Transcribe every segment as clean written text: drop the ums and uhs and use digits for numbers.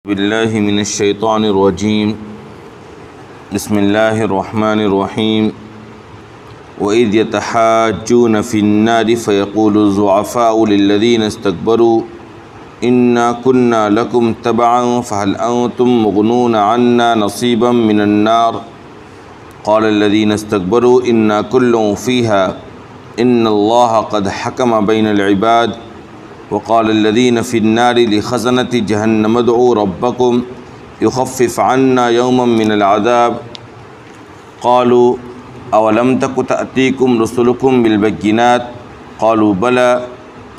बिल्लाहि मिनश्शैतानिर्रजीम बिस्मिल्लाहिर्रहमानिर्रहीम वइज़ यतहाज्जून फ़िन्नारि फ़यक़ूलु ज़ुअफ़ाउ लिल्लज़ीना इस्तकबरू इन्ना कुन्ना लकुम तबअन फ़हल अंतुम मुग़नून अन्ना नसीबम मिनन्नार क़ालल्लज़ीना इस्तकबरू इन्ना कुल्लुन फ़ीहा इन्नल्लाहा क़द हकम बैनल इबाद वक़ालल्लज़ीना फ़िन्नारि लिख़ज़नति जहन्नम उदउ रब्बकुम युख़फ़्फ़िफ़ अन्ना यौमम मिनल अज़ाब क़ालू अवलम तक तअतीकुम रुसुलुकुम बिलबय्यिनात क़ालू बला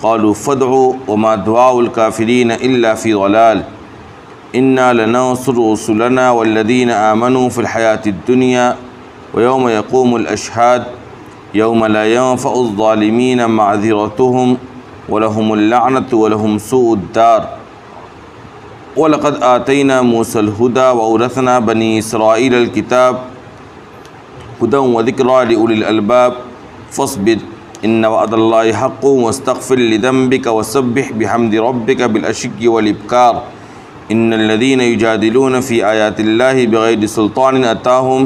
क़ालू फ़दउ वमा दुआउल काफ़िरीन इल्ला फ़ी ज़लाल इन्ना लनंसुरु रुसुलना वल्लज़ीना आमनू फ़िल हयातिद दुनिया व यौम यक़ूमुल अशहाद यौम ला यंफ़उ ज़्ज़ालिमीन मअज़िरतुहुम वलहुमुल लअनतु वलहुम सूउद्दार वलक़द आतैना मूसल हुदा वअौरसना बनी इसराईलल किताब हुदन व ज़िक्रा लिउलिल अलबाब फ़स्बिर इन्न वअदल्लाहि हक़्क़ुन वस्तग़फ़िर लिज़ंबिक वसब्बिह बिहम्दि रब्बिक बिलअशिय्यि वल इब्कार इन्नल्लज़ीना युजादिलून फ़ी आयातिल्लाहि बिग़ैरि सुल्तानिन अताहुम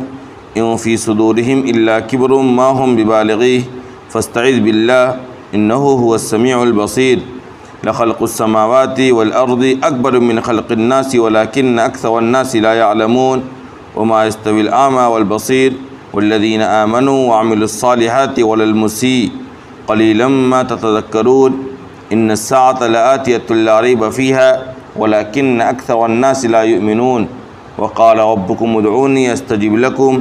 इन फ़ी सुदूरिहिम इल्ला किब्रुम मा हुम बिबालिग़िह फ़स्तइज़ बिल्लाह इन्नहु हुवस्समीउल बसीर लख़ल्क़ुस समावाति वल अर्दि अकबर मिन ख़ल्क़िन नासि वलाकिन्न अक्सरन्नासि ला यअलमून वमा यस्तविल आमा वल बसीर वल्लज़ीना आमनू व अमिलुस्सालिहाति वलल मुसीअ क़लीलन मा ततज़क्करून इन्नस्साअत लआतियतुन ला रैब फ़ीहा वलाकिन्न अक्सरन्नासि ला युमिनून वक़ाल रब्बुकुम उदऊनी अस्तजिब लकुम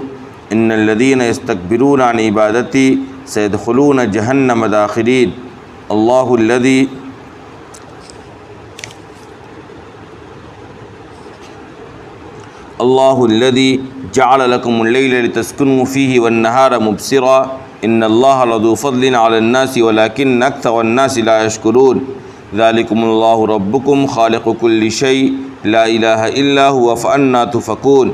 इन्नल्लज़ीना यस्तकबिरून अन इबादती सयदख़ुलून जहन्नम दाख़िरीन अल्लाहुल्लज़ी जअल लकुमुल लैला लितस्कुनू फ़ीहि वन्नहारा मुबसिरा इन्नल्लाहा लज़ू फ़ज़लिन अलन्नासि वलाकिन्न अक्सरन्नासि ला यशकुरून ज़ालिकुमुल्लाहु रब्बुकुम ख़ालिक़ु कुल्लि शै ला इलाहा इल्ला हुवा फ़अन्ना तुफ़कून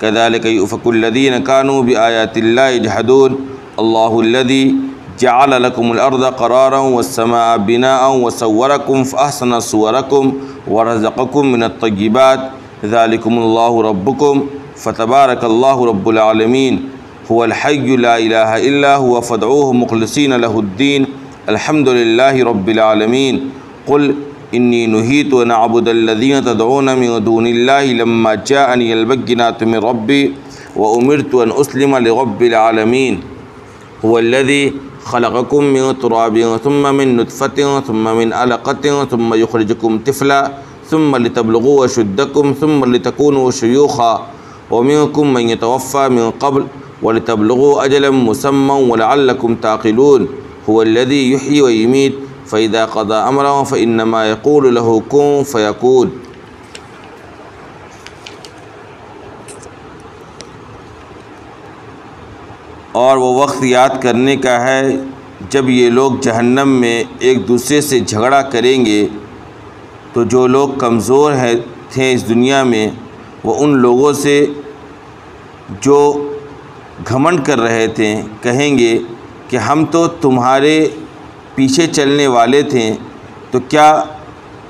कज़ालिक युफ़कुल्लज़ीना कानू बिआयातिल्लाहि यजहदून अल्लाहुल्लज़ी जअल लकुमुल अर्ज़ क़रारन वस्समाअ बिनाअन वसव्वरकुम फ़अहसना सुवरकुम वरज़क़कुम मिनत तय्यिबात ज़ालिकुमुल्लाहु रब्बुकुम फ़तबारकल्लाहु रब्बुल आलमीन हुवल हय्यु ला इलाहा इल्ला हुवा फ़दऊहु मुख़लिसीन लहुद्दीन अल्हम्दुलिल्लाहि रब्बिल आलमीन क़ुल इन्नी नुहीतु अन अअबुदल्लज़ीना तदऊन मिन दूनिल्लाहि लम्मा जाअनियल बय्यिनातु मिन रब्बी व उमिरतु अन उस्लिम लिरब्बिल आलमीन हुवल्लज़ी ख़लक़कुम मिन तुराबिन सुम्मा मिन नुत्फ़तिन सुम्मा मिन अलक़तिन सुम्मा युख़रिजुकुम तिफ़ला सुम्मा लितब्लुग़ू अशुद्दकुम सुम्मा लितकूनू शुयूख़ा व मिनकुम मन यतवफ़्फ़ा मिन क़ब्ल व लितब्लुग़ू अजलन मुसम्मन व लअल्लकुम ताक़िलून हुवल्लज़ी युह्यी व युमीत फ़इज़ा क़ज़ा अमरन फ़इन्नमा यक़ूलु लहू कुन फ़यकून। और वो वक्त याद करने का है जब ये लोग जहन्नम में एक दूसरे से झगड़ा करेंगे, तो जो लोग कमज़ोर थे इस दुनिया में वो उन लोगों से जो घमंड कर रहे थे कहेंगे कि हम तो तुम्हारे पीछे चलने वाले थे, तो क्या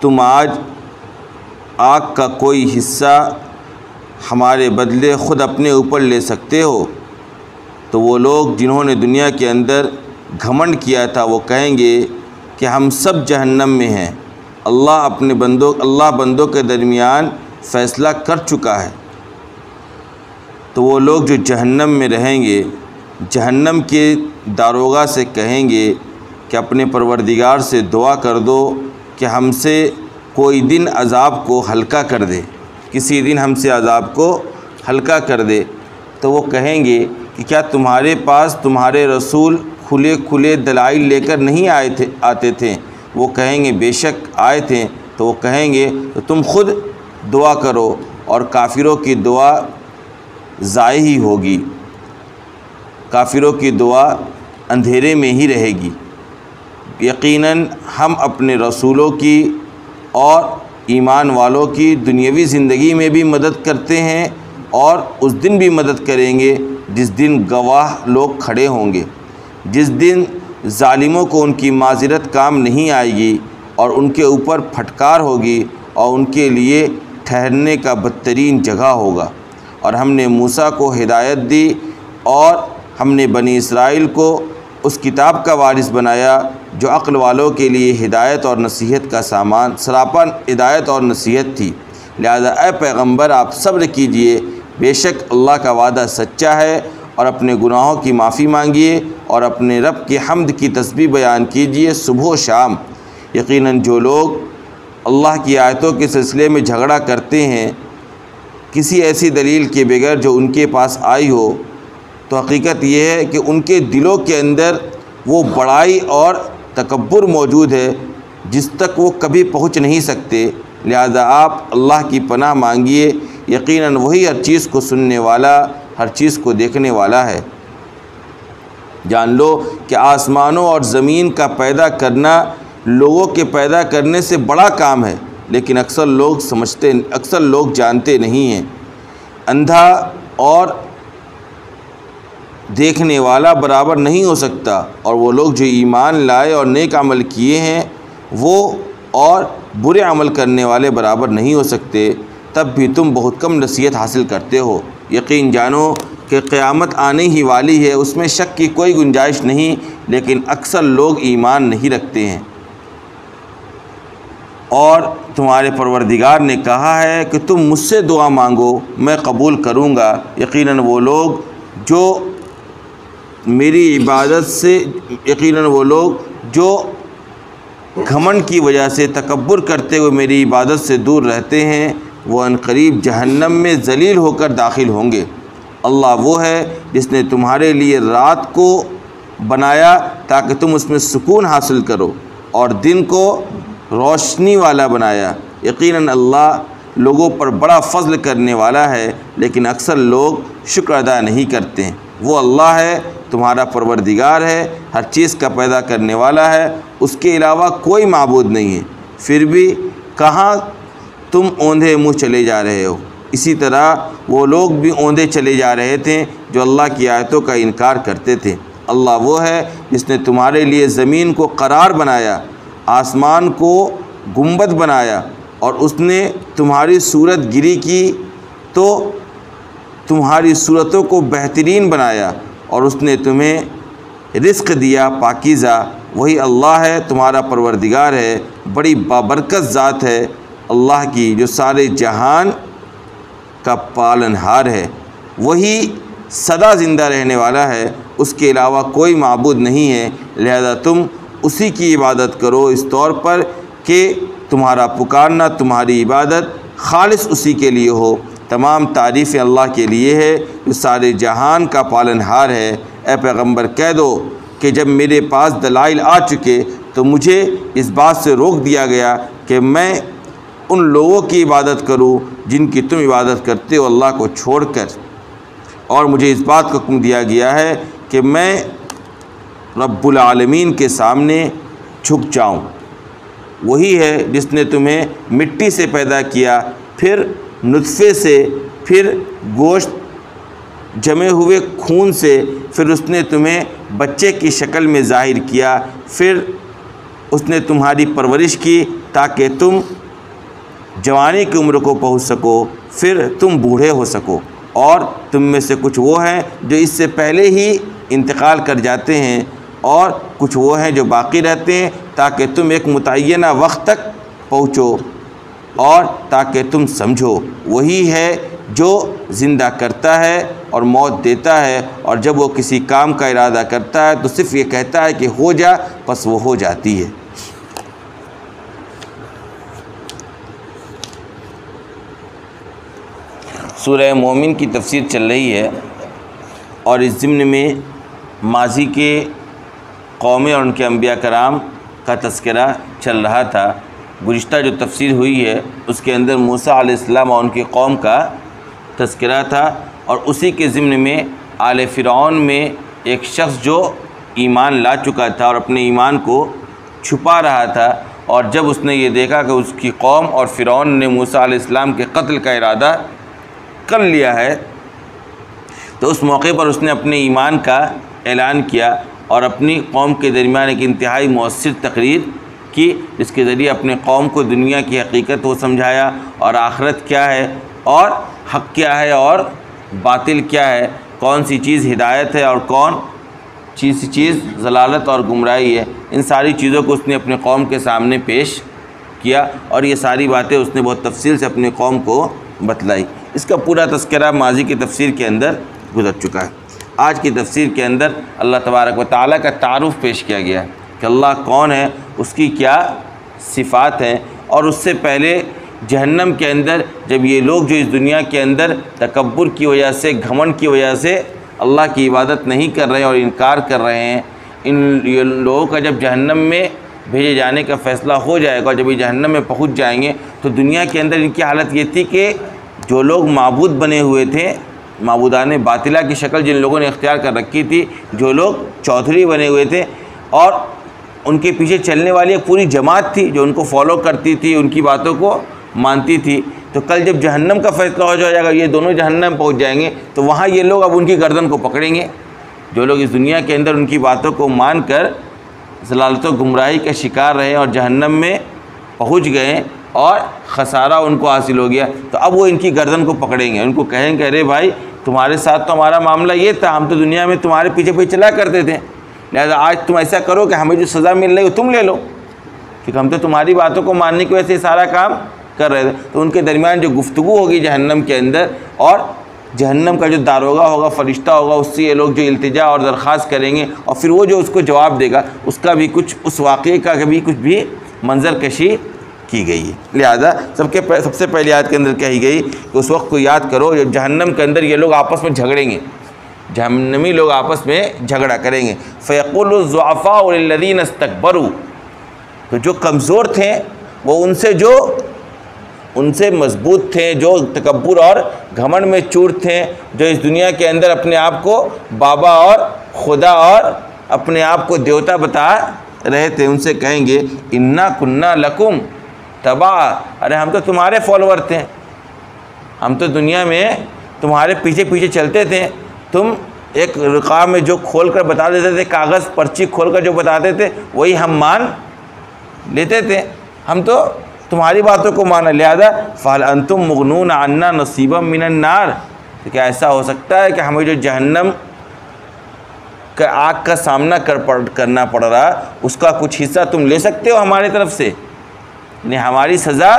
तुम आज आग का कोई हिस्सा हमारे बदले ख़ुद अपने ऊपर ले सकते हो? तो वो लोग जिन्होंने दुनिया के अंदर घमंड किया था वो कहेंगे कि हम सब जहन्नम में हैं, अल्लाह बंदों के दरमियान फ़ैसला कर चुका है। तो वो लोग जो जहन्नम में रहेंगे जहन्नम के दारोगा से कहेंगे कि अपने परवरदिगार से दुआ कर दो कि हमसे कोई दिन अज़ाब को हल्का कर दे, किसी दिन हमसे अज़ाब को हल्का कर दे। तो वो कहेंगे कि क्या तुम्हारे पास तुम्हारे रसूल खुले खुले दलाइल लेकर नहीं आते थे? वो कहेंगे बेशक आए थे। तो वो कहेंगे तो तुम खुद दुआ करो और काफिरों की दुआ ज़ाय ही होगी, काफिरों की दुआ अंधेरे में ही रहेगी। यकीनन हम अपने रसूलों की और ईमान वालों की दुनियावी ज़िंदगी में भी मदद करते हैं और उस दिन भी मदद करेंगे जिस दिन गवाह लोग खड़े होंगे, जिस दिन ज़ालिमों को उनकी माज़रत काम नहीं आएगी और उनके ऊपर फटकार होगी और उनके लिए ठहरने का बदतरीन जगह होगा। और हमने मूसा को हिदायत दी और हमने बनी इसराइल को उस किताब का वारिस बनाया जो अक्ल वालों के लिए हिदायत और नसीहत का सामान सरापन हिदायत और नसीहत थी। लिहाजा ए पैगम्बर आप सब्र कीजिए, बेशक अल्लाह का वादा सच्चा है, और अपने गुनाहों की माफ़ी मांगिए और अपने रब की हम्द की तस्बीह बयान कीजिए सुबह शाम। यकीनन जो लोग अल्लाह की आयतों के सिलसिले में झगड़ा करते हैं किसी ऐसी दलील के बगैर जो उनके पास आई हो, तो हकीकत यह है कि उनके दिलों के अंदर वो बड़ाई और तकब्बुर मौजूद है जिस तक वो कभी पहुंच नहीं सकते। लिहाजा आप अल्लाह की पनाह मांगिए, यकीनन वही हर चीज़ को सुनने वाला, हर चीज़ को देखने वाला है। जान लो कि आसमानों और ज़मीन का पैदा करना लोगों के पैदा करने से बड़ा काम है, लेकिन अक्सर लोग जानते नहीं हैं। अंधा और देखने वाला बराबर नहीं हो सकता, और वो लोग जो ईमान लाए और नेक अमल किए हैं वो और बुरे अमल करने वाले बराबर नहीं हो सकते। तब भी तुम बहुत कम नसीहत हासिल करते हो। यकीन जानो कि क़यामत आने ही वाली है, उसमें शक की कोई गुंजाइश नहीं, लेकिन अक्सर लोग ईमान नहीं रखते हैं। और तुम्हारे परवरदिगार ने कहा है कि तुम मुझसे दुआ मांगो, मैं कबूल करूँगा। यकीनन वो लोग जो मेरी इबादत से जो घमंड की वजह से तकब्बुर करते हुए मेरी इबादत से दूर रहते हैं, वो अनकरीब जहन्नम में ज़लील होकर दाखिल होंगे। अल्लाह वो है जिसने तुम्हारे लिए रात को बनाया ताकि तुम उसमें सुकून हासिल करो, और दिन को रोशनी वाला बनाया। यकीनन अल्लाह लोगों पर बड़ा फ़ज़ल करने वाला है, लेकिन अक्सर लोग शुक्र अदा नहीं करते हैं। वो अल्लाह है, तुम्हारा परवरदिगार है, हर चीज़ का पैदा करने वाला है, उसके अलावा कोई माबूद नहीं है। फिर भी कहाँ तुम औंधे मुँह चले जा रहे हो। इसी तरह वो लोग भी औंधे चले जा रहे थे जो अल्लाह की आयतों का इनकार करते थे। अल्लाह वो है जिसने तुम्हारे लिए ज़मीन को करार बनाया, आसमान को गुंबद बनाया, और उसने तुम्हारी सूरत गिरी की तो तुम्हारी सूरतों को बेहतरीन बनाया, और उसने तुम्हें रिज़्क़ दिया पाकीज़ा। वही अल्लाह है, तुम्हारा परवरदिगार है, बड़ी बाबरकत ज़ात है अल्लाह की जो सारे जहान का पालनहार है। वही सदा ज़िंदा रहने वाला है, उसके अलावा कोई माबूद नहीं है। लिहाजा तुम उसी की इबादत करो इस तौर पर कि तुम्हारा पुकारना, तुम्हारी इबादत खालिस उसी के लिए हो। तमाम तारीफ़ें अल्लाह के लिए है जो सारे जहान का पालनहार है। ए पैगम्बर कह दो कि जब मेरे पास दलाइल आ चुके तो मुझे इस बात से रोक दिया गया कि मैं उन लोगों की इबादत करूं जिनकी तुम इबादत करते हो अल्लाह को छोड़कर, और मुझे इस बात का हुक्म दिया गया है कि मैं रब्बुल आलमीन के सामने झुक जाऊं। वही है जिसने तुम्हें मिट्टी से पैदा किया, फिर नुत्फ़े से, फिर गोश्त जमे हुए खून से, फिर उसने तुम्हें बच्चे की शक्ल में ज़ाहिर किया, फिर उसने तुम्हारी परवरिश की ताकि तुम जवानी की उम्र को पहुंच सको, फिर तुम बूढ़े हो सको। और तुम में से कुछ वो हैं जो इससे पहले ही इंतकाल कर जाते हैं, और कुछ वो हैं जो बाकी रहते हैं ताकि तुम एक मुतय्यना वक्त तक पहुँचो और ताकि तुम समझो। वही है जो ज़िंदा करता है और मौत देता है, और जब वो किसी काम का इरादा करता है तो सिर्फ़ ये कहता है कि हो जा, बस वो हो जाती है। सूरह मोमिन की तफसीर चल रही है, और इस ज़िम्न में माजी के कौमें और उनके अम्बिया कराम का तज़किरा चल रहा था। गुज़िश्ता जो तफसीर हुई है उसके अंदर मूसा अलैहिस्सलाम और उनकी कौम का तज़किरा था, और उसी के ज़िम्न में आले फ़िरौन में एक शख्स जो ईमान ला चुका था और अपने ईमान को छुपा रहा था, और जब उसने ये देखा कि उसकी कौम और फ़िरौन ने मूसा अलैहिस्सलाम के कत्ल का इरादा कर लिया है, तो उस मौके पर उसने अपने ईमान का ऐलान किया और अपनी कौम के दरमियान एक इंतहाई मौसर तकरीर की, जिसके ज़रिए अपने कौम को दुनिया की हकीकत वो समझाया और आखिरत क्या है और हक़ क्या है और बातिल क्या है, कौन सी चीज़ हिदायत है और कौन चीज़ ज़लालत और गुमराही है। इन सारी चीज़ों को उसने अपने कौम के सामने पेश किया और ये सारी बातें उसने बहुत तफसील से अपने कौम को बतलाई। इसका पूरा तज़किरा माजी की तफसीर के अंदर गुज़र चुका है। आज की तफसीर के अंदर अल्लाह तबारक व तआला का तारुफ़ पेश किया गया है कि अल्लाह कौन है, उसकी क्या सिफ़ात हैं। और उससे पहले जहन्नम के अंदर जब ये लोग जो इस दुनिया के अंदर तकब्बुर की वजह से, घमंड की वजह से अल्लाह की इबादत नहीं कर रहे हैं और इनकार कर रहे हैं, इन लोगों का जब जहन्नम में भेजे जाने का फ़ैसला हो जाएगा और जब ये जहन्नम में पहुंच जाएंगे तो दुनिया के अंदर इनकी हालत ये थी कि जो लोग माबूद बने हुए थे, माबूदाने बातिला की शक्ल जिन लोगों ने इख्तियार कर रखी थी, जो लोग चौधरी बने हुए थे और उनके पीछे चलने वाली एक पूरी जमात थी जो उनको फॉलो करती थी, उनकी बातों को मानती थी, तो कल जब जहन्नम का फ़ैसला हो जाएगा, ये दोनों जहन्नम पहुंच जाएंगे, तो वहाँ ये लोग अब उनकी गर्दन को पकड़ेंगे। जो लोग इस दुनिया के अंदर उनकी बातों को मान कर ज़लालत व गुमराही का शिकार रहे और जहन्नम में पहुँच गए और ख़सारा उनको हासिल हो गया, तो अब वो इनकी गर्दन को पकड़ेंगे, उनको कहेंगे अरे भाई तुम्हारे साथ तो हमारा मामला ये था, हम तो दुनिया में तुम्हारे पीछे पीछे चला करते थे, लिहाजा आज तुम ऐसा करो कि हमें जो सज़ा मिल रही है तुम ले लो, क्योंकि हम तो तुम्हारी बातों को मानने की वजह से सारा काम कर रहे थे। तो उनके दरमियान जो गुफ्तगू होगी जहन्नम के अंदर और जहन्नम का जो दारोगा होगा, फ़रिश्ता होगा, उससे ये लोग जो इल्तिजा और दरख्वास्त करेंगे और फिर वो जो उसको जवाब देगा, उसका भी कुछ, उस वाक़े का भी कुछ भी मंजर कशी की गई है। लिहाजा सबसे पहली आयत के अंदर कही गई कि उस वक्त को याद करो जब जहन्नम के अंदर ये लोग आपस में झगड़ेंगे, जहन्नमी लोग आपस में झगड़ा करेंगे। फ़यक़ुलु ज़ुअफ़ाउ लिल्लज़ीना इस्तकबरू, तो जो कमज़ोर थे वो उनसे मजबूत थे, जो तकब्बुर और घमंड में चूर थे, जो इस दुनिया के अंदर अपने आप को बाबा और खुदा और अपने आप को देवता बता रहे थे, उनसे कहेंगे इन्ना कुन्ना लकुम तबा, अरे हम तो तुम्हारे फॉलोअर थे, हम तो दुनिया में तुम्हारे पीछे पीछे चलते थे, तुम एक रिकाब में जो खोल कर बता देते थे, कागज़ पर्ची खोल कर जो बताते थे वही हम मान लेते थे, हम तो तुम्हारी बातों को माना। लिहाजा फ़हल अंतुम मुग़नून अन्ना नसीबम मिनन नार, तो क्या ऐसा हो सकता है कि हमें जो जहन्नम का आग का सामना करना पड़ रहा उसका कुछ हिस्सा तुम ले सकते हो हमारी तरफ से, यानी हमारी सज़ा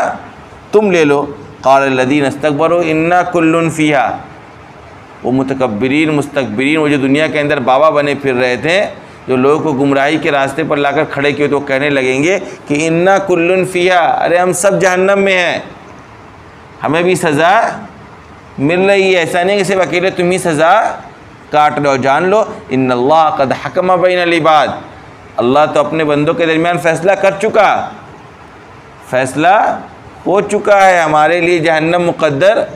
तुम ले लो। क़ाल लज़ीना इस्तकबरू इन्ना कुल्लुन फ़ीहा, वो मुतकब्बिरीन मुस्तकबिरीन, वो जो दुनिया के अंदर बाबा बने फिर रहे थे, जो लोगों को गुमराही के रास्ते पर लाकर खड़े किए, तो कहने लगेंगे कि इन्ना कुल्लुन फ़ीहा, अरे हम सब जहन्नम में हैं, हमें भी सज़ा मिल रही है, ऐसा नहीं कि सिर्फ अकेले तुम ही सज़ा काट लो। जान लो इन्नल्लाह क़द हकम बैनल इबाद, अल्लाह तो अपने बंदों के दरमियान फ़ैसला कर चुका, फ़ैसला हो चुका है, हमारे लिए जहन्नम मुक़द्दर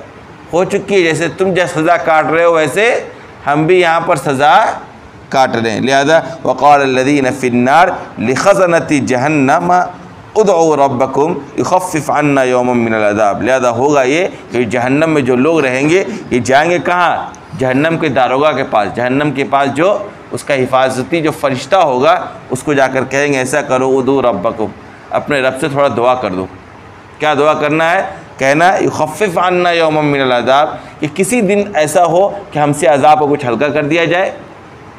हो चुकी है, जैसे तुम जैसे सज़ा काट रहे हो वैसे हम भी यहाँ पर सज़ा काट रहे हैं। लिहाजा वक़ाल लज़ीना फ़िन्नार लिख़ज़नति जहन्नम उदउ रब्बकुम युख़फ़्फ़िफ़ अन्ना यौमम मिनल अज़ाब, लिहाजा होगा ये कि जहन्नम में जो लोग रहेंगे ये जाएंगे कहाँ, जहन्नम के दारोगा के पास, जहन्नम के पास जो उसका हिफाजती जो फ़रिश्ता होगा उसको जाकर कहेंगे ऐसा करो उदउ रब्बकुम, अपने रब से थोड़ा दुआ कर दो। क्या दुआ करना है, कहना युख़फ़्फ़िफ़ अन्ना यौमम मिनल अज़ाब, कि किसी दिन ऐसा हो कि हमसे अज़ाब को कुछ हल्का कर दिया जाए,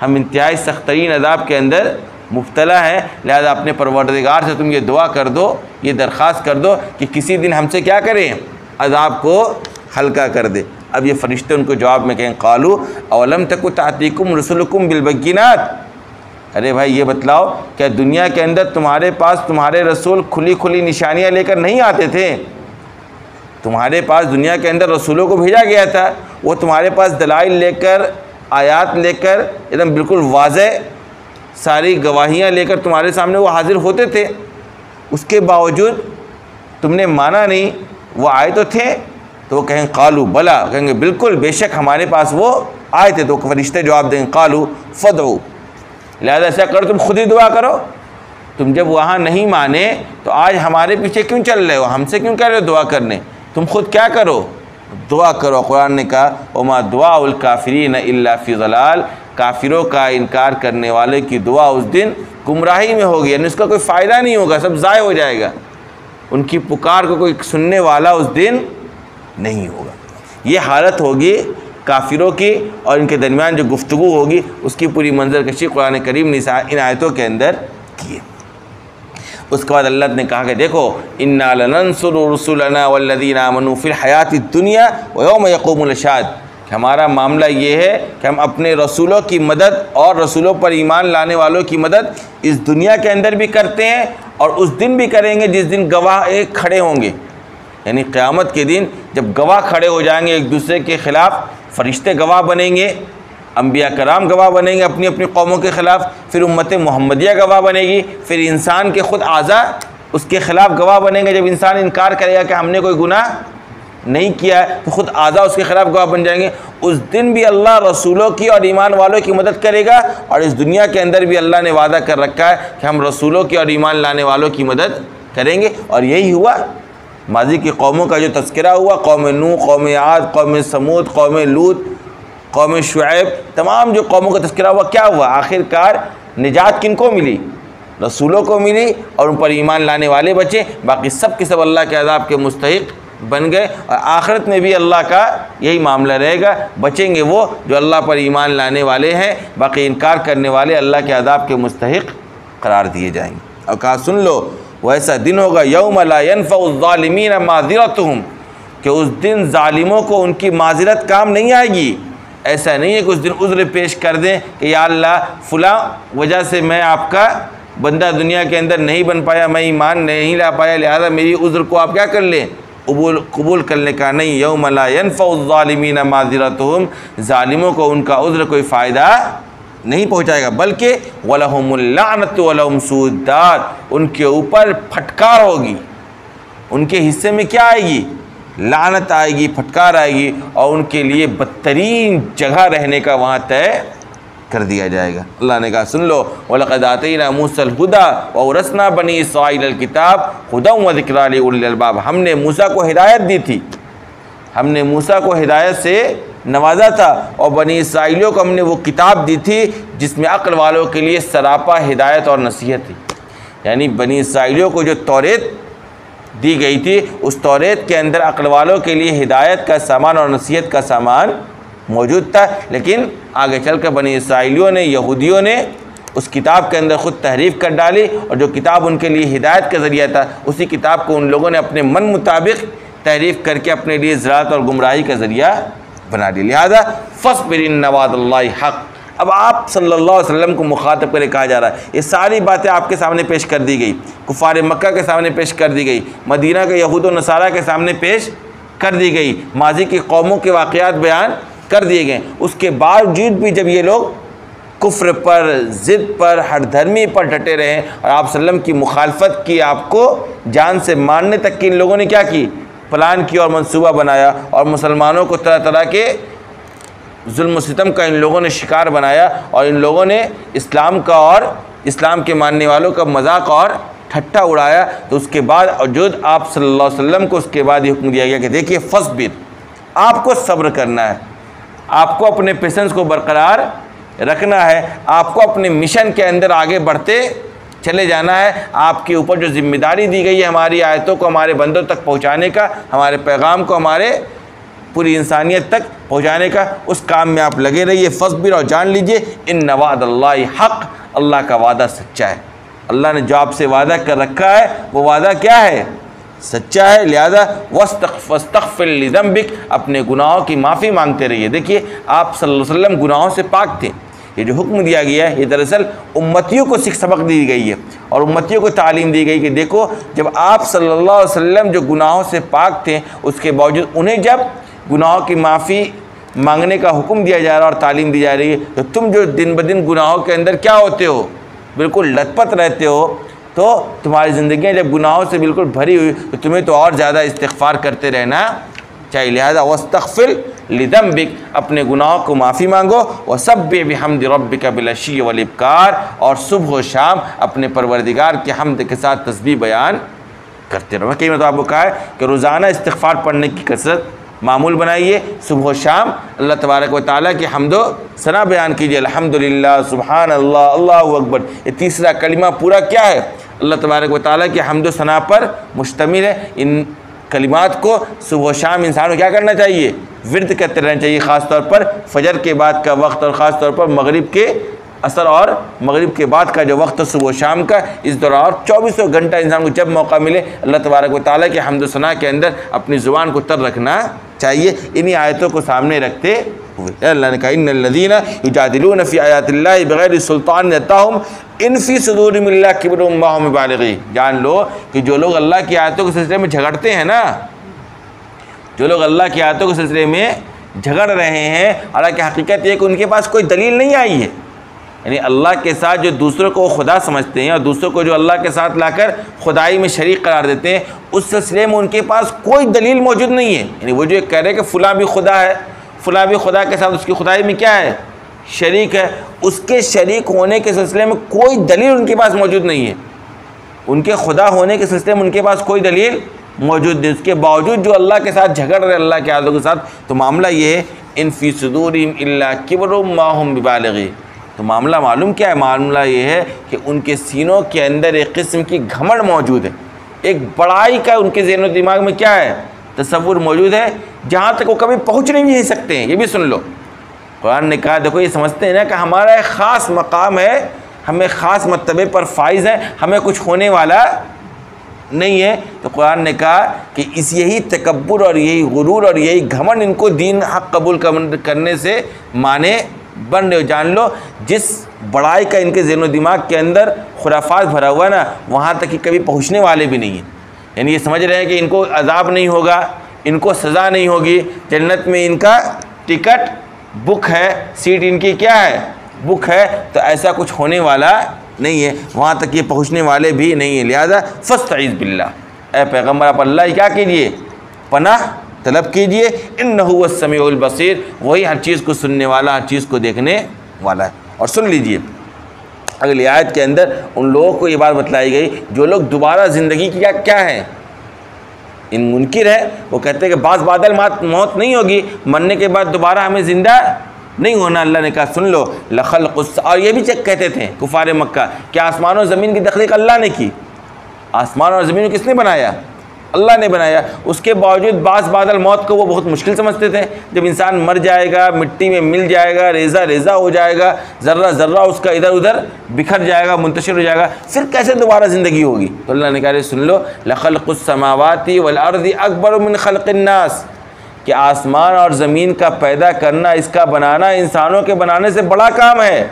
हम इंतहाई सख्त तरीन अज़ाब के अंदर मुब्तला हैं, लिहाजा अपने परवरदिगार से तुम ये दुआ कर दो, ये दरख्वास्त कर दो कि किसी दिन हमसे क्या करें, अज़ाब को हल्का कर दे। अब ये फ़रिश्ते उनको जवाब में कहें क़ालू अवलम तकु तातीकुम रुसुलुकुम बिलबय्यिनात, अरे भाई ये बतलाओ क्या दुनिया के अंदर तुम्हारे पास तुम्हारे रसूल खुली खुली निशानियाँ लेकर नहीं आते थे, तुम्हारे पास दुनिया के अंदर रसूलों को भेजा गया था, वो तुम्हारे पास दलाइल लेकर, आयात लेकर, एकदम बिल्कुल वाज़ेह सारी गवाहियाँ लेकर तुम्हारे सामने वो हाजिर होते थे, उसके बावजूद तुमने माना नहीं, वो आए तो थे, तो वो कहें क़ालू बला, कहेंगे बिल्कुल बेशक हमारे पास वो आए थे, तो फरिश्ते जवाब देंगे क़ालू फ़दउ, लिहाजा ऐसा करो तुम खुद ही दुआ करो, तुम जब वहाँ नहीं माने तो आज हमारे पीछे क्यों चल रहे हो, हमसे क्यों कह रहे हो दुआ करने, तुम खुद क्या करो, दुआ करो। कुरान ने कहा वमा दुआउल काफिरीन इल्ला फ़ी ज़लाल, काफिरों का इनकार करने वाले की दुआ उस दिन गुमराही में होगी, यानी उसका कोई फ़ायदा नहीं होगा, सब ज़ाय हो जाएगा। उनकी पुकार को कोई सुनने वाला उस दिन नहीं होगा। ये हालत होगी काफिरों की, और इनके दरमियान जो गुफ्तगू होगी उसकी पूरी मंजरकशी कुरान करीम ने इन आयतों के अंदर की है। उसके बाद अल्लाह ने कहा कि देखो, इन्ना लनंसुरु रुसुलना वल्लज़ीना आमनू फिल हयातिद दुनिया व यौम यक़ूमुल अशहाद, हमारा मामला ये है कि हम अपने रसूलों की मदद और रसूलों पर ईमान लाने वालों की मदद इस दुनिया के अंदर भी करते हैं और उस दिन भी करेंगे जिस दिन गवाह एक खड़े होंगे, यानी क़यामत के दिन जब गवाह खड़े हो जाएंगे एक दूसरे के ख़िलाफ़। फ़रिश्ते गवाह बनेंगे, अम्बिया कराम गवाह बनेंगे अपनी अपनी कौमों के ख़िलाफ़, फिर उम्मत मुहम्मदिया गवाह बनेगी, फिर इंसान के ख़ुद आज़ा उसके ख़िलाफ़ गवाह बनेंगे। जब इंसान इनकार करेगा कि हमने कोई गुनाह नहीं किया है तो ख़ुद आज़ा उसके ख़िलाफ़ गवाह बन जाएंगे। उस दिन भी अल्लाह रसूलों की और ईमान वालों की मदद करेगा, और इस दुनिया के अंदर भी अल्लाह ने वादा कर रखा है कि हम रसूलों की और ईमान लाने वालों की मदद करेंगे। और यही हुआ, माजी की कौमों का जो तज़किरा हुआ, कौम नूह, कौम आद, कौम समूद, कौम लूत, कौम शुएब, तमाम जो कौमों का तज़किरा हुआ, क्या हुआ? आखिरकार निजात किनको मिली? रसूलों को मिली, और उन पर ईमान लाने वाले बचे। बाकी सब के सब अल्लाह के अज़ाब के मुस्तहिक बन गए, और आखिरत में भी अल्लाह का यही मामला रहेगा, बचेंगे वो जो अल्लाह पर ईमान लाने वाले हैं, बाकी इनकार करने वाले अल्लाह के अज़ाब के मुस्तहिक करार दिए जाएंगे। और कहा सुन लो, वो ऐसा दिन होगा यौम ला यनफ़उ ज़ालिमीन माज़िरतुहुम, कि उस दिन ज़ालिमों को उनकी माज़िरत काम नहीं आएगी। ऐसा नहीं है कि उस दिन उज़्र पेश कर दें कि या अल्लाह फ़लाँ वजह से मैं आपका बंदा दुनिया के अंदर नहीं बन पाया, मैं ईमान नहीं ला पाया, लिहाजा मेरी उज़्र को आप क्या कर लें, कबूल करने का नहीं। यौम ला यनफ़उ ज़ालिमीन माज़िरतुहुम, ज़ालिमों को उनका उज़्र कोई फ़ायदा नहीं पहुँचाएगा, बल्कि वलहुमुल लानतु वलहुम सूद्दार, उनके ऊपर फटकार होगी। उनके हिस्से में क्या आएगी? लानत आएगी, फटकार आएगी, और उनके लिए बदतरीन जगह रहने का वहाँ तय कर दिया जाएगा। अल्लाह ने कहा सुन लो, वलक़द आतैना मूसल हुदा व औरसना बनी इस्राईल किताब हुदम व ज़िक्रा लिउलिल अलबाब, हमने मूसा को हिदायत दी थी, हमने मूसा को हिदायत से नवाजा था, और बनी इसराइलियों को हमने वो किताब दी थी जिसमें अक्ल वालों के लिए सरापा हिदायत और नसीहत थी। यानी बनी इसराइलियों को जो तौरेत दी गई थी, उस तौरेत के अंदर अक्ल वालों के लिए हिदायत का सामान और नसीहत का सामान मौजूद था। लेकिन आगे चल कर बनी इसराइलियों ने, यहूदियों ने उस किताब के अंदर ख़ुद तहरीफ कर डाली, और जो किताब उनके लिए हिदायत का ज़रिया था, उसी किताब को उन लोगों ने अपने मन मुताबिक तहरीफ करके अपने लिए ज़लालत और गुमराही का ज़रिया बना दी। लिहाजा फ़स्बिर इन्न वअदल्लाहि हक़, अब आप सल्लल्लाहु अलैहि वसल्लम को मुखातब करके कहा जा रहा है, ये सारी बातें आपके सामने पेश कर दी गई, कुफ़ार मक्का के सामने पेश कर दी गई, मदीना के यहूद व नसारा के सामने पेश कर दी गई, माजी की कौमों के वाक़यात बयान कर दिए गए। उसके बावजूद भी जब ये लोग कुफ्र पर, ज़िद पर, हरधर्मी पर डटे रहे और आप सल्लम की मुखालफत की, आपको जान से मारने तक की इन लोगों ने क्या की, प्लान किया और मंसूबा बनाया, और मुसलमानों को तरह तरह के जुल्म सितम का इन लोगों ने शिकार बनाया, और इन लोगों ने इस्लाम का और इस्लाम के मानने वालों का मजाक और ठट्ठा उड़ाया। तो उसके बाद वजूद आप सल्लल्लाहु अलैहि वसल्लम को उसके बाद ये हुक्म दिया गया कि देखिए फ़स्बिर, आपको सब्र करना है, आपको अपने पेशेंस को बरकरार रखना है, आपको अपने मिशन के अंदर आगे बढ़ते चले जाना है। आपके ऊपर जो जिम्मेदारी दी गई है हमारी आयतों को हमारे बंदों तक पहुंचाने का, हमारे पैगाम को हमारे पूरी इंसानियत तक पहुंचाने का, उस काम में आप लगे रहिए। फ़स्बिर, और जान लीजिए इन्न वअदल्लाहि हक़, अल्लाह का वादा सच्चा है। अल्लाह ने जो आपसे वादा कर रखा है वो वादा क्या है, सच्चा है। लिहाजा वस्तग़फ़िर लिज़ंबिक, अपने गुनाहों की माफ़ी मांगते रहिए। देखिए आप सल्लल्लाहु अलैहि वसल्लम गुनाहों से पाक थे। ये जो हुक्म दिया गया है ये दरअसल उम्मतियों को सबक दी गई है और उम्मतियों को तालीम दी गई कि देखो जब आप सल्लल्लाहु अलैहि वसल्लम जो गुनाहों से पाक थे, उसके बावजूद उन्हें जब गुनाहों की माफ़ी मांगने का हुक्म दिया जा रहा है और तालीम दी जा रही है, तो तुम जो दिन ब दिन गुनाहों के अंदर क्या होते हो, बिल्कुल लथपथ रहते हो, तो तुम्हारी ज़िंदगियाँ जब गुनाहों से बिल्कुल भरी हुई तो तुम्हें तो और ज़्यादा इस्तिग़फ़ार करते रहना चाहिए। लिहाजा वस्तग़फ़िर लिज़ंबिक, अपने गुनाहों को माफ़ी मांगो। वसब्बिह बिहम्दि रब्बिका बिलअशी वल इब्कार, और सुबह व शाम अपने परवरदिगार के हम्द के साथ तस्बीह बयान करते रहो। कई मतलब आपको कहा है कि रोज़ाना इस्तिग़फ़ार पढ़ने की कसरत मामूल बनाइए, सुबह शाम अल्लाह तबारक व तआला की हम्दो सना बयान कीजिए, अल्हम्दुलिल्लाह, सुबहान अल्लाह, अल्लाहु अकबर। ये तीसरा कलिमा पूरा क्या है? अल्लाह तबारक व तआला की हम्दो सना पर मुश्तमिल है। इन कलिमात को सुबह शाम इंसान को क्या करना चाहिए? विर्द करते रहना चाहिए, ख़ास तौर पर फजर के बाद का वक्त और ख़ास तौर पर मगरिब के असर और मगरिब के बाद का जो वक्त है सुबह शाम का, इस दौरान 24 घंटा इंसान को जब मौका मिले अल्लाह तबारक व तआला के हम्द सना के अंदर अपनी ज़ुबान को तर रखना चाहिए। इन्हीं आयतों को सामने रखते हुए अल्लाह ने कहा, इन्नल्लज़ीना युजादिलूना फ़ी आयातिल्लाहि बिग़ैरि सुल्तान अताहुम इन फ़ी सुदूरिहिम इल्ला किब्रुम मा हुम बिबालिग़ी। जान लो कि जो लोग अल्लाह की आयतों के सिलसिले में झगड़ते हैं ना, जो लोग अल्लाह की आयतों के सिलसिले में झगड़ रहे हैं, हालांकि हकीकत ये कि उनके पास कोई दलील नहीं आई है। यानी अल्लाह के साथ जो दूसरों को खुदा समझते हैं और दूसरों को जो अल्लाह के साथ लाकर खुदाई में शरीक करार देते हैं, उस सिलसिले में उनके पास कोई दलील मौजूद नहीं है। यानी वो जो कह रहे हैं कि फ़लाँ भी खुदा है, फ़लाँ भी खुदा के साथ उसकी खुदाई में क्या है? शरीक है। उसके शरीक होने के सिलसिले में कोई दलील उनके पास मौजूद नहीं है। उनके खुदा होने के सिलसिले में उनके पास कोई दलील मौजूद नहीं। उसके बावजूद जो अल्लाह के साथ झगड़ रहे अल्लाह के आयतों के साथ, तो मामला ये है, इन फ़ी सुदूरिहिम इल्ला किब्रुम मा हुम बिबालिग़ी। तो मामला मालूम क्या है? मामला ये है कि उनके सीनों के अंदर एक किस्म की घमंड मौजूद है, एक बड़ाई का उनके ज़हन दिमाग में क्या है? तसव्वुर मौजूद है, जहाँ तक वो कभी पहुँच नहीं सकते हैं। ये भी सुन लो, कुरान ने कहा, देखो ये समझते हैं ना कि हमारा एक ख़ास मकाम है, हमें ख़ास मर्तबे पर फाइज़ है, हमें कुछ होने वाला नहीं है। तो कुरान ने कहा कि इस यही तकब्बुर और यही गुरूर और यही घमंड इनको दीन हक़ कबूल करने से माने बन रहे हो। जान लो जिस बड़ाई का इनके ज़हन दिमाग के अंदर खुराफात भरा हुआ ना, वहाँ तक कि कभी पहुँचने वाले भी नहीं हैं। यानी ये समझ रहे हैं कि इनको अजाब नहीं होगा, इनको सज़ा नहीं होगी, जन्नत में इनका टिकट बुक है, सीट इनकी क्या है? बुक है। तो ऐसा कुछ होने वाला नहीं है, वहाँ तक ये पहुँचने वाले भी नहीं है। लिहाजा फस्तईज़ बिल्लाह, ऐ पैगम्बर आप अल्लाह क्या कीजिए? पनाह तलब कीजिए। इन्नहु वस्समीउल बसीर, वही हर चीज़ को सुनने वाला, हर चीज़ को देखने वाला है। और सुन लीजिए अगली आयत के अंदर उन लोगों को ये बात बतलाई गई जो लोग दोबारा ज़िंदगी की क्या हैं? इन मुनकिर है। वो कहते हैं कि बाज़ बादल मौत नहीं होगी, मरने के बाद दोबारा हमें ज़िंदा नहीं होना। अल्लाह ने कहा सुन लो, लखल्क़ुस, और ये भी कहते थे कुफ़ार मक्का कि आसमान और ज़मीन की तख्लीक़ अल्लाह ने की। आसमान और ज़मीन को किसने बनाया? अल्लाह ने बनाया। उसके बावजूद बाज़ बादल मौत को वो बहुत मुश्किल समझते थे। जब इंसान मर जाएगा, मिट्टी में मिल जाएगा, रेज़ा रेज़ा हो जाएगा, ज़र्रा ज़र्रा उसका इधर उधर बिखर जाएगा, मुंतशिर हो जाएगा, फिर कैसे दोबारा ज़िंदगी होगी? तो अल्लाह ने कहा सुन लो, लखल्क़ुस समावाति वल अर्ज़ि अकबर मिन खल्क़िन नास, कि आसमान और ज़मीन का पैदा करना, इसका बनाना इंसानों के बनाने से बड़ा काम है।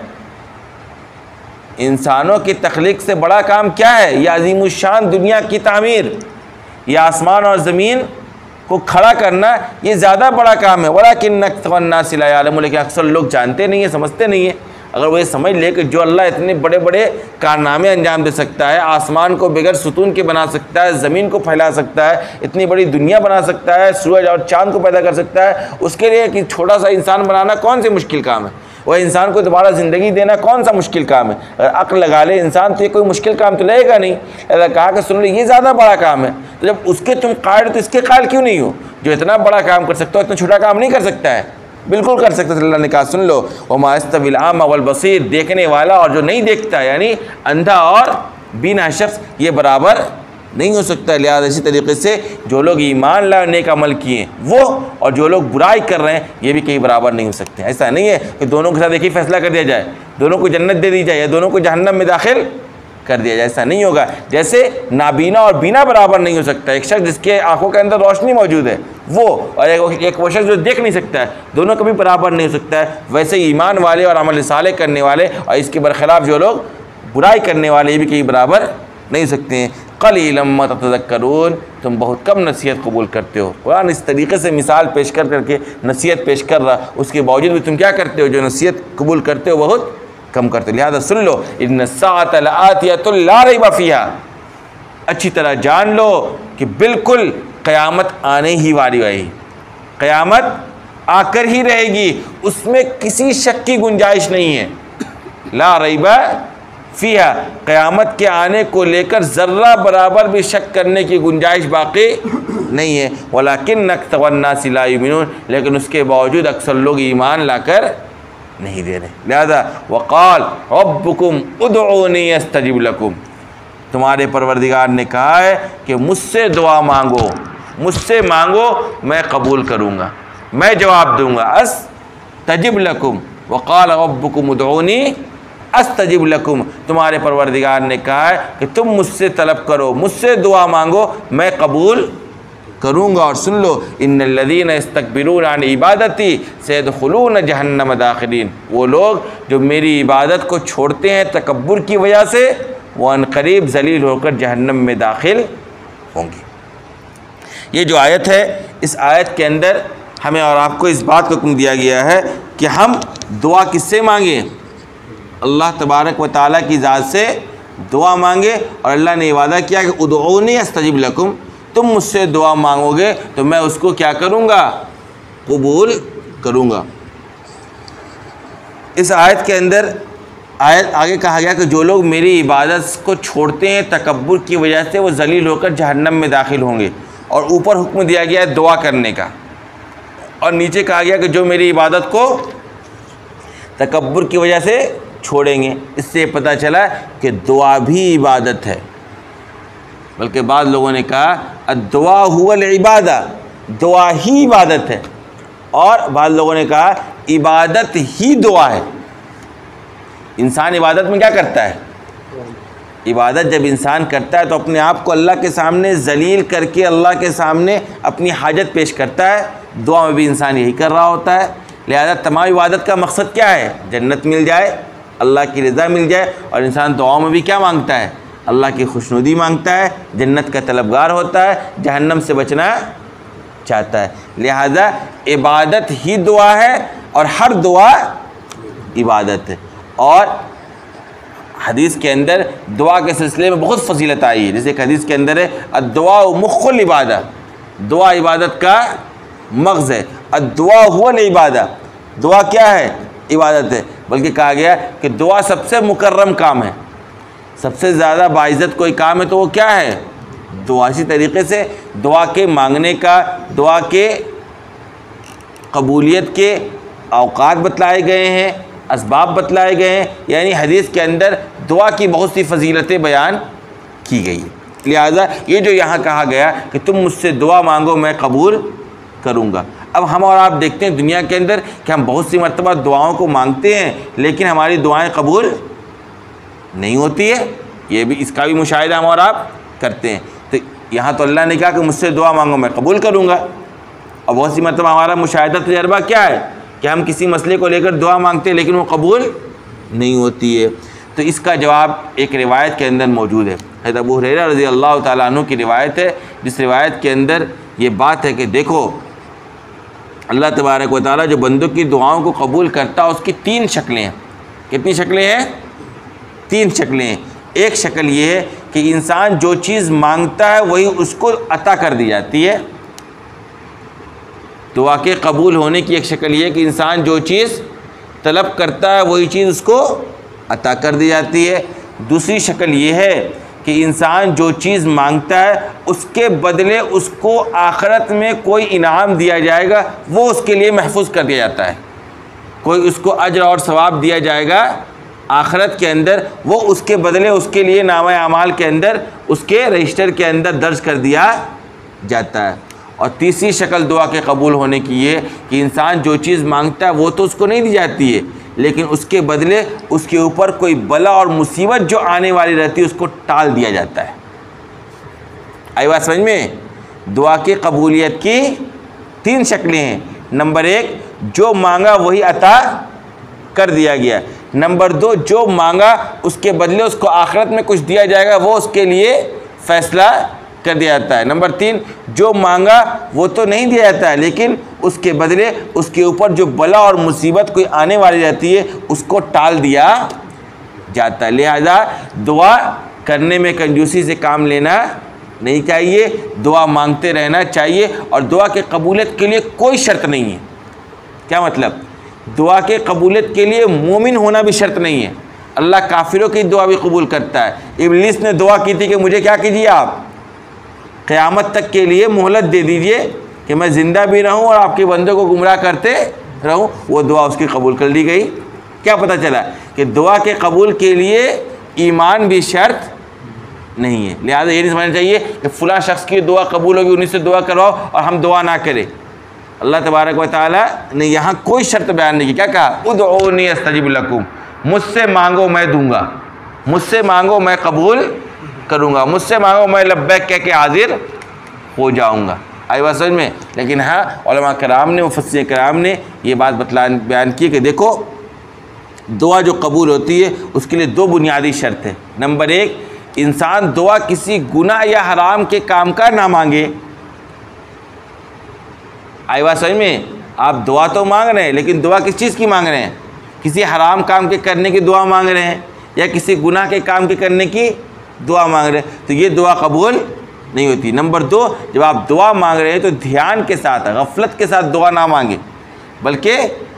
इंसानों की तख्लीक़ से बड़ा काम क्या है? यह अज़ीमुश्शान दुनिया की तामीर, यह आसमान और ज़मीन को खड़ा करना, ये ज़्यादा बड़ा काम है। वलाकिन्न अक्सरन्नास ला यअलमून, लेकिन अक्सर लोग जानते नहीं हैं, समझते नहीं हैं। अगर वो ये समझ ले कि जो अल्लाह इतने बड़े बड़े कारनामे अंजाम दे सकता है, आसमान को बगैर सुतून के बना सकता है, ज़मीन को फैला सकता है, इतनी बड़ी दुनिया बना सकता है, सूरज और चाँद को पैदा कर सकता है, उसके लिए कि छोटा सा इंसान बनाना कौन सी मुश्किल काम है? वह इंसान को दोबारा ज़िंदगी देना कौन सा मुश्किल काम है? अगर अक्ल लगा ले इंसान तो ये कोई मुश्किल काम तो लगेगा नहीं। ऐसा कहा कि सुन लो ये ज़्यादा बड़ा काम है, तो जब उसके तुम कायल तो इसके कायल क्यों नहीं हो? जो इतना बड़ा काम कर सकता हो इतना छोटा काम नहीं कर सकता है? बिल्कुल कर सकता है। अल्लाह ने कहा सुन लो, वमा यस्तविल आमा वल बसीर, देखने वाला और जो नहीं देखता है, यानी अंधा और बीना शख्स, ये बराबर नहीं हो सकता। लिहाजा इसी तरीके से जो लोग ईमान लाए नेक अमल किए वो, और जो लोग बुराई कर रहे हैं, ये भी कहीं बराबर नहीं हो सकते। ऐसा नहीं है कि दोनों के साथ एक ही फैसला कर दिया जाए, दोनों को जन्नत दे दी जाए या दोनों को जहन्नम में दाखिल कर दिया जाए, ऐसा नहीं होगा। जैसे नाबीना और बीना बराबर नहीं हो सकता, एक शख्स जिसके आंखों के अंदर रोशनी मौजूद है वो, और एक वो शख्स जो देख नहीं सकता है, दोनों कभी बराबर नहीं हो सकता है। वैसे ईमान वाले और अमल सालेह करने वाले और इसके बरखिलाफ़ जो लोग बुराई करने वाले, ये भी कहीं बराबर नहीं सकते हैं। क़लीलन मा ततज़क्करून, तुम बहुत कम नसीहत कबूल करते हो। कुरान इस तरीके से मिसाल पेश कर करके नसीहत पेश कर रहा, उसके बावजूद भी तुम क्या करते हो? जो नसीहत कबूल करते हो बहुत कम करते हो। लिहाजा सुन लो, इन्न साअत लआतियतुन ला रैब फ़ीहा, अच्छी तरह जान लो कि बिल्कुल क़यामत आने ही वाली है, क़यामत आकर ही रहेगी, उसमें किसी शक की गुंजाइश नहीं है। ला रैब फ़ीहा, क़यामत के आने को लेकर ज़र्रा बराबर भी शक करने की गुंजाइश बाकी नहीं है। वलाकिन अक्सरन्नास ला युमिनून, लेकिन उसके बावजूद अक्सर लोग ईमान लाकर नहीं दे रहे। लिहाजा वक़ाल रब्बुकुम उदऊनी अस्तजिब लकुम, तुम्हारे परवरदिगार ने कहा है कि मुझसे दुआ मांगो, मुझसे मांगो, मैं कबूल करूँगा, मैं जवाब दूँगा। अस्तजिब लकुम वक़ाल रब्बुकुम उदऊनी अस्तजिब लकुम, तुम्हारे परवरदिगार ने कहा है कि तुम मुझसे तलब करो, मुझसे दुआ मांगो, मैं कबूल करूँगा। और सुन लो, इन्नल्लज़ीना यस्तकबिरून अन इबादती सयदखुलून जहन्नम दाखिलीन, वो लोग जो मेरी इबादत को छोड़ते हैं तकब्बुर की वजह से, वो अनकरीब जलील होकर जहन्नम में दाखिल होंगे। ये जो आयत है, इस आयत के अंदर हमें और आपको इस बात को हुक्म दिया गया है कि हम दुआ किससे मांगें? अल्लाह तबारक व तआला की ज़ात से दुआ मांगे। और अल्लाह ने वादा किया कि उदऊनी अस्तजिब लकुम, तुम मुझसे दुआ मांगोगे तो मैं उसको क्या करूँगा? कबूल करूँगा। इस आयत के अंदर आयत आगे कहा गया कि जो लोग मेरी इबादत को छोड़ते हैं तकब्बुर की वजह से, वो जलील होकर जहन्नम में दाखिल होंगे। और ऊपर हुक्म दिया गया है दुआ करने का, और नीचे कहा गया कि जो मेरी इबादत को तकब्बुर की वजह से छोड़ेंगे। इससे पता चला कि दुआ भी इबादत है। बल्कि बाद लोगों ने कहा अद्दुआ हुवल इबादा, दुआ ही इबादत है। और बाद लोगों ने कहा इबादत ही दुआ है। इंसान इबादत में क्या करता है? इबादत जब इंसान करता है तो अपने आप को अल्लाह के सामने जलील करके अल्लाह के सामने अपनी हाजत पेश करता है। दुआ में भी इंसान यही कर रहा होता है। लिहाजा तमाम इबादत का मकसद क्या है? जन्नत मिल जाए, अल्लाह की रज़ा मिल जाए। और इंसान दुआओं में भी क्या मांगता है? अल्लाह की खुशनुदी मांगता है, जन्नत का तलबगार होता है, जहन्नम से बचना चाहता है। लिहाजा इबादत ही दुआ है और हर दुआ इबादत है। और हदीस के अंदर दुआ के सिलसिले में बहुत फजीलत आई है। जैसे एक हदीस के अंदर है अद्दुआ मुख्खुल इबादत, दुआ इबादत का मग़ज़ है। अद्दुआ हुवल इबादत, दुआ क्या है? इबादत है। बल्कि कहा गया कि दुआ सबसे मुकर्रम काम है, सबसे ज़्यादा बाइज़्ज़त कोई काम है तो वो क्या है? दुआ। इसी तरीक़े से दुआ के मांगने का, दुआ के कबूलियत के औक़ात बतलाए गए हैं, असबाब बतलाए गए हैं। यानी हदीस के अंदर दुआ की बहुत सी फजीलतें बयान की गई है। लिहाजा ये जो यहाँ कहा गया कि तुम मुझसे दुआ मांगो मैं कबूल करूँगा। अब हम और आप देखते हैं दुनिया के अंदर कि हम बहुत सी मरतबा दुआओं को मांगते हैं लेकिन हमारी दुआएं कबूल नहीं होती है। ये भी, इसका भी मुशाहिदा हम और आप करते हैं। तो यहाँ तो अल्लाह ने कहा कि मुझसे दुआ मांगो मैं कबूल करूँगा। और बहुत सी मरतबा हमारा मुशाहिदा तजर्बा क्या है कि हम किसी मसले को लेकर दुआ मांगते हैं लेकिन वो कबूल नहीं होती है। तो इसका जवाब एक रिवायत के अंदर मौजूद है। हज़रत अबू हुरैरा रज़ी अल्लाह तआला अन्हु की रिवायत है, जिस रिवायत के अंदर ये बात है कि देखो अल्लाह तबारक व तआला जो बंदों की दुआओं को कबूल करता है उसकी 3 शक्लें हैं। कितनी शक्लें हैं? 3 शक्लें हैं। एक शक्ल ये है कि इंसान जो चीज़ मांगता है वही उसको अता कर दी जाती है। दुआ के कबूल होने की एक शक्ल ये है कि इंसान जो चीज़ तलब करता है वही चीज़ उसको अता कर दी जाती है। दूसरी शक्ल ये है कि इंसान जो चीज़ मांगता है उसके बदले उसको आखिरत में कोई इनाम दिया जाएगा, वो उसके लिए महफूज कर दिया जाता है। कोई उसको अज्र और सवाब दिया जाएगा आखिरत के अंदर, वो उसके बदले उसके लिए नामा अमाल के अंदर, उसके रजिस्टर के अंदर दर्ज कर दिया जाता है। और तीसरी शक्ल दुआ के कबूल होने की ये कि इंसान जो चीज़ मांगता है वो तो उसको नहीं दी जाती है, लेकिन उसके बदले उसके ऊपर कोई बला और मुसीबत जो आने वाली रहती है उसको टाल दिया जाता है। आई बात समझ में? दुआ की कबूलियत की 3 शक्लें हैं। नंबर 1, जो मांगा वही अता कर दिया गया। नंबर 2, जो मांगा उसके बदले उसको आखिरत में कुछ दिया जाएगा, वो उसके लिए फ़ैसला कर दिया जाता है। नंबर 3, जो मांगा वो तो नहीं दिया जाता है लेकिन उसके बदले उसके ऊपर जो बला और मुसीबत कोई आने वाली रहती है उसको टाल दिया जाता है। लिहाजा दुआ करने में कंजूसी से काम लेना नहीं चाहिए, दुआ मांगते रहना चाहिए। और दुआ के कबूलियत के लिए कोई शर्त नहीं है। क्या मतलब? दुआ के कबूलियत के लिए मोमिन होना भी शर्त नहीं है। अल्लाह काफिरों की दुआ भी कबूल करता है। इब्लीस ने दुआ की थी कि मुझे क्या कीजिए आप, क़यामत तक के लिए मोहलत दे दीजिए कि मैं ज़िंदा भी रहूं और आपके बंदों को गुमराह करते रहूं। वो दुआ उसकी कबूल कर ली गई। क्या पता चला कि दुआ के कबूल के लिए ईमान भी शर्त नहीं है। लिहाजा ये नहीं समझना चाहिए कि फ़लाँ शख्स की दुआ कबूल होगी, उन्हीं से दुआ करवाओ और हम दुआ ना करें। अल्लाह तबारक व तआला ने यहाँ कोई शर्त बयान नहीं की। क्या कहा? उदऊनी अस्तजिब लकुम, मुझसे मांगो मैं दूंगा, मुझसे मांगो मैं कबूल करूँगा, मुझसे मांगो मैं लब्बैक कह के हाजिर हो जाऊँगा। आई बात समझ में? लेकिन हाँ, उलमा कराम ने, मुफस्सिरीन कराम ने ये बात बयान की कि देखो दुआ जो कबूल होती है उसके लिए दो बुनियादी शर्त है। नंबर एक, इंसान दुआ किसी गुनाह या हराम के काम का ना मांगे। आई बात समझ में? आप दुआ तो मांग रहे हैं लेकिन दुआ किस चीज़ की मांग रहे हैं? किसी हराम काम के करने की दुआ मांग रहे हैं या किसी गुनाह के काम के करने की दुआ मांग रहे हैं, तो ये दुआ कबूल नहीं होती। नंबर दो, जब आप दुआ मांग रहे हैं तो ध्यान के साथ, गफलत के साथ दुआ ना मांगे, बल्कि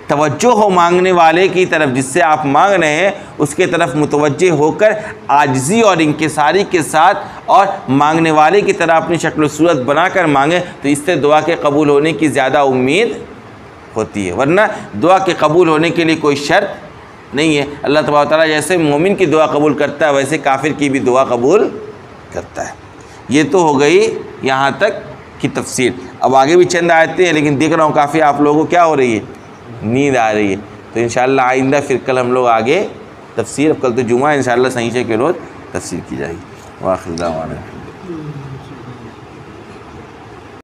तवज्जो हो मांगने वाले की तरफ, जिससे आप मांग रहे हैं उसके तरफ मुतवज्जे होकर आजिज़ी और इंकिसारी के साथ और मांगने वाले की तरह अपनी शक्ल सूरत बनाकर मांगे, तो इससे दुआ के कबूल होने की ज़्यादा उम्मीद होती है। वरना दुआ के कबूल होने के लिए कोई शर्त नहीं है। अल्लाह तबारक व तआला जैसे मोमिन की दुआ कबूल करता है वैसे काफिर की भी दुआ कबूल करता है। ये तो हो गई यहाँ तक की तफसीर। अब आगे भी चंद आयतें हैं लेकिन देख रहा हूँ काफ़ी आप लोगों को क्या हो रही है, नींद आ रही है। तो इंशाअल्लाह आइंदा फिर कल हम लोग आगे तफसीर, अब कल तो जुमा है, इंशाअल्लाह सही से के रोज़ तफसीर की जाएगी। वाखिर दावाना।